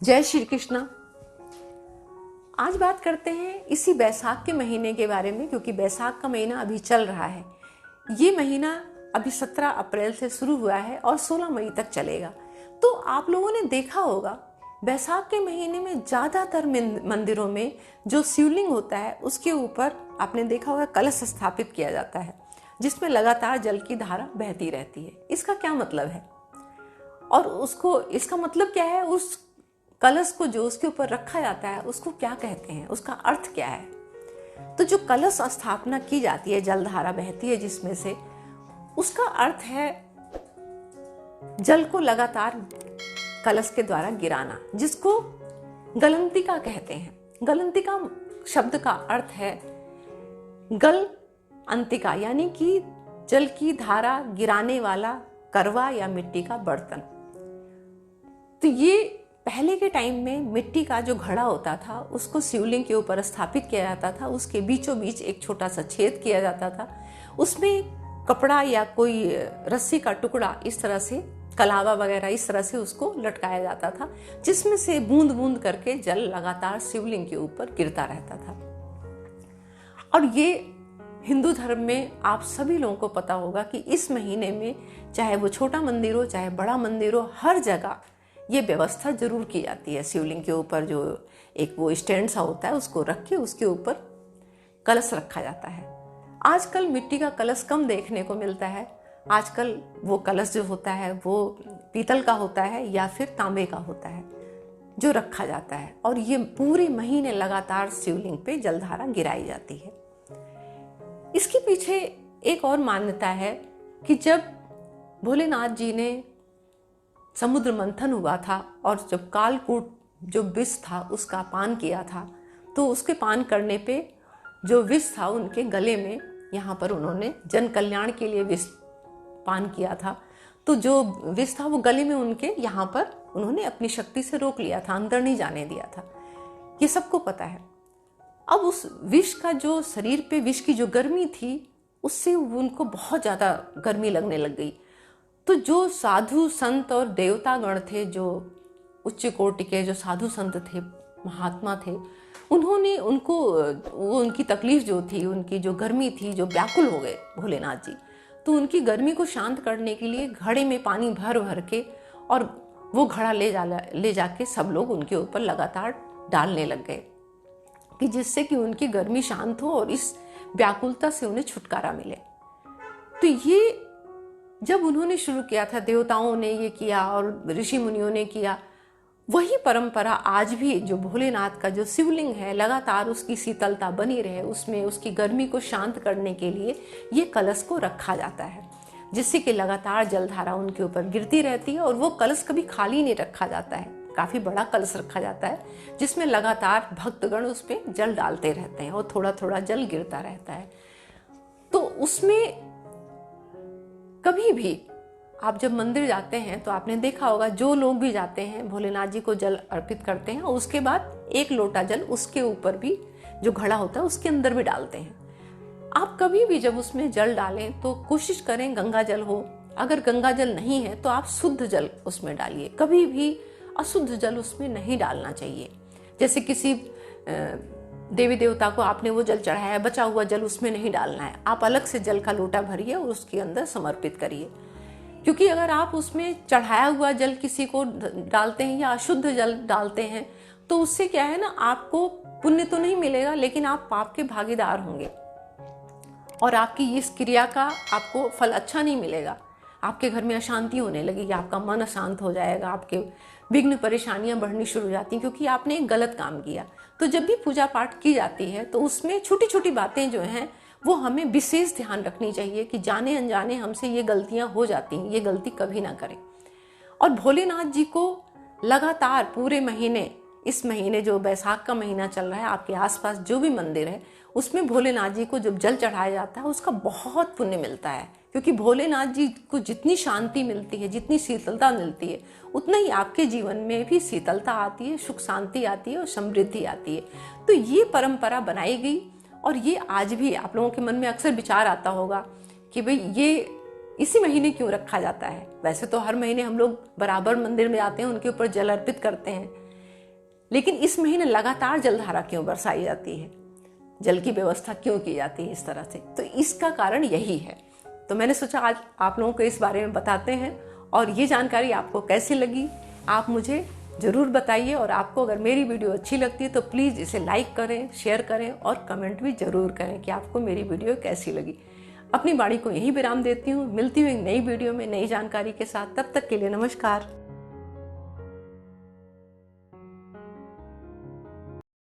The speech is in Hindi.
जय श्री कृष्णा। आज बात करते हैं इसी बैसाख के महीने के बारे में, क्योंकि बैसाख का महीना अभी चल रहा है। ये महीना अभी 17 अप्रैल से शुरू हुआ है और 16 मई तक चलेगा। तो आप लोगों ने देखा होगा बैसाख के महीने में ज़्यादातर मंदिरों में जो शिवलिंग होता है उसके ऊपर आपने देखा होगा कलश स्थापित किया जाता है, जिसमें लगातार जल की धारा बहती रहती है। इसका क्या मतलब है और इसका मतलब क्या है? उस कलश को जो उसके ऊपर रखा जाता है उसको क्या कहते हैं, उसका अर्थ क्या है? तो जो कलश स्थापना की जाती है, जलधारा बहती है जिसमें से, उसका अर्थ है जल को लगातार कलश के द्वारा गिराना, जिसको गलंतिका कहते हैं। गलंतिका शब्द का अर्थ है गल अंतिका, यानी कि जल की धारा गिराने वाला करवा या मिट्टी का बर्तन। तो ये पहले के टाइम में मिट्टी का जो घड़ा होता था उसको शिवलिंग के ऊपर स्थापित किया जाता था। उसके बीचों बीच एक छोटा सा छेद किया जाता था, उसमें कपड़ा या कोई रस्सी का टुकड़ा, इस तरह से कलावा वगैरह इस तरह से उसको लटकाया जाता था, जिसमें से बूंद बूंद करके जल लगातार शिवलिंग के ऊपर गिरता रहता था। और ये हिंदू धर्म में आप सभी लोगों को पता होगा कि इस महीने में चाहे वो छोटा मंदिर हो चाहे बड़ा मंदिर हो, हर जगह ये व्यवस्था जरूर की जाती है। शिवलिंग के ऊपर जो एक वो स्टैंड सा होता है उसको रख के उसके ऊपर कलश रखा जाता है। आजकल मिट्टी का कलश कम देखने को मिलता है। आजकल वो कलश जो होता है वो पीतल का होता है या फिर तांबे का होता है जो रखा जाता है, और ये पूरे महीने लगातार शिवलिंग पे जलधारा गिराई जाती है। इसके पीछे एक और मान्यता है कि जब भोलेनाथ जी ने समुद्र मंथन हुआ था और जब कालकूट जो विष था उसका पान किया था, तो उसके पान करने पे जो विष था उनके गले में, यहाँ पर उन्होंने जन कल्याण के लिए विष पान किया था, तो जो विष था वो गले में उनके यहाँ पर उन्होंने अपनी शक्ति से रोक लिया था, अंदर नहीं जाने दिया था। ये सबको पता है। अब उस विष का जो शरीर पे विष की जो गर्मी थी उससे उनको बहुत ज़्यादा गर्मी लगने लग गई। तो जो साधु संत और देवतागण थे, जो उच्च कोटि के जो साधु संत थे, महात्मा थे, उन्होंने उनकी तकलीफ जो थी, उनकी जो गर्मी थी, जो व्याकुल हो गए भोलेनाथ जी, तो उनकी गर्मी को शांत करने के लिए घड़े में पानी भर भर के और वो घड़ा ले जाके सब लोग उनके ऊपर लगातार डालने लग गए, कि जिससे कि उनकी गर्मी शांत हो और इस व्याकुलता से उन्हें छुटकारा मिले। तो ये जब उन्होंने शुरू किया था, देवताओं ने ये किया और ऋषि मुनियों ने किया, वही परंपरा आज भी जो भोलेनाथ का जो शिवलिंग है लगातार उसकी शीतलता बनी रहे, उसमें उसकी गर्मी को शांत करने के लिए ये कलश को रखा जाता है, जिससे कि लगातार जलधारा उनके ऊपर गिरती रहती है। और वो कलश कभी खाली नहीं रखा जाता है, काफ़ी बड़ा कलश रखा जाता है जिसमें लगातार भक्तगण उस पर जल डालते रहते हैं और थोड़ा थोड़ा जल गिरता रहता है। तो उसमें कभी भी आप जब मंदिर जाते हैं तो आपने देखा होगा, जो लोग भी जाते हैं भोलेनाथ जी को जल अर्पित करते हैं और उसके बाद एक लोटा जल उसके ऊपर भी जो घड़ा होता है उसके अंदर भी डालते हैं। आप कभी भी जब उसमें जल डालें तो कोशिश करें गंगा जल हो। अगर गंगा जल नहीं है तो आप शुद्ध जल उसमें डालिए, कभी भी अशुद्ध जल उसमें नहीं डालना चाहिए। जैसे किसी देवी देवता को आपने वो जल चढ़ाया है, बचा हुआ जल उसमें नहीं डालना है, आप अलग से जल का लोटा भरिए और उसके अंदर समर्पित करिए। क्योंकि अगर आप उसमें चढ़ाया हुआ जल किसी को डालते हैं या अशुद्ध जल डालते हैं तो उससे क्या है ना, आपको पुण्य तो नहीं मिलेगा लेकिन आप पाप के भागीदार होंगे और आपकी इस क्रिया का आपको फल अच्छा नहीं मिलेगा। आपके घर में अशांति होने लगेगी, आपका मन अशांत हो जाएगा, आपके विघ्न परेशानियां बढ़नी शुरू हो जाती हैं, क्योंकि आपने एक गलत काम किया। तो जब भी पूजा पाठ की जाती है तो उसमें छोटी छोटी बातें जो हैं वो हमें विशेष ध्यान रखनी चाहिए कि जाने अनजाने हमसे ये गलतियां हो जाती हैं, ये गलती कभी ना करें। और भोलेनाथ जी को लगातार पूरे महीने, इस महीने जो बैसाख का महीना चल रहा है, आपके आसपास जो भी मंदिर है उसमें भोलेनाथ जी को जब जल चढ़ाया जाता है उसका बहुत पुण्य मिलता है। क्योंकि भोलेनाथ जी को जितनी शांति मिलती है, जितनी शीतलता मिलती है, उतना ही आपके जीवन में भी शीतलता आती है, सुख शांति आती है और समृद्धि आती है। तो ये परंपरा बनाई गई और ये आज भी आप लोगों के मन में अक्सर विचार आता होगा कि भाई ये इसी महीने क्यों रखा जाता है। वैसे तो हर महीने हम लोग बराबर मंदिर में आते हैं, उनके ऊपर जल अर्पित करते हैं, लेकिन इस महीने लगातार जलधारा क्यों बरसाई जाती है, जल की व्यवस्था क्यों की जाती है इस तरह से, तो इसका कारण यही है। तो मैंने सोचा आज आप लोगों को इस बारे में बताते हैं, और ये जानकारी आपको कैसी लगी आप मुझे ज़रूर बताइए। और आपको अगर मेरी वीडियो अच्छी लगती है तो प्लीज़ इसे लाइक करें, शेयर करें और कमेंट भी ज़रूर करें कि आपको मेरी वीडियो कैसी लगी। अपनी वाणी को यहीं विराम देती हूँ, मिलती हूँ एक नई वीडियो में नई जानकारी के साथ। तब तक के लिए नमस्कार।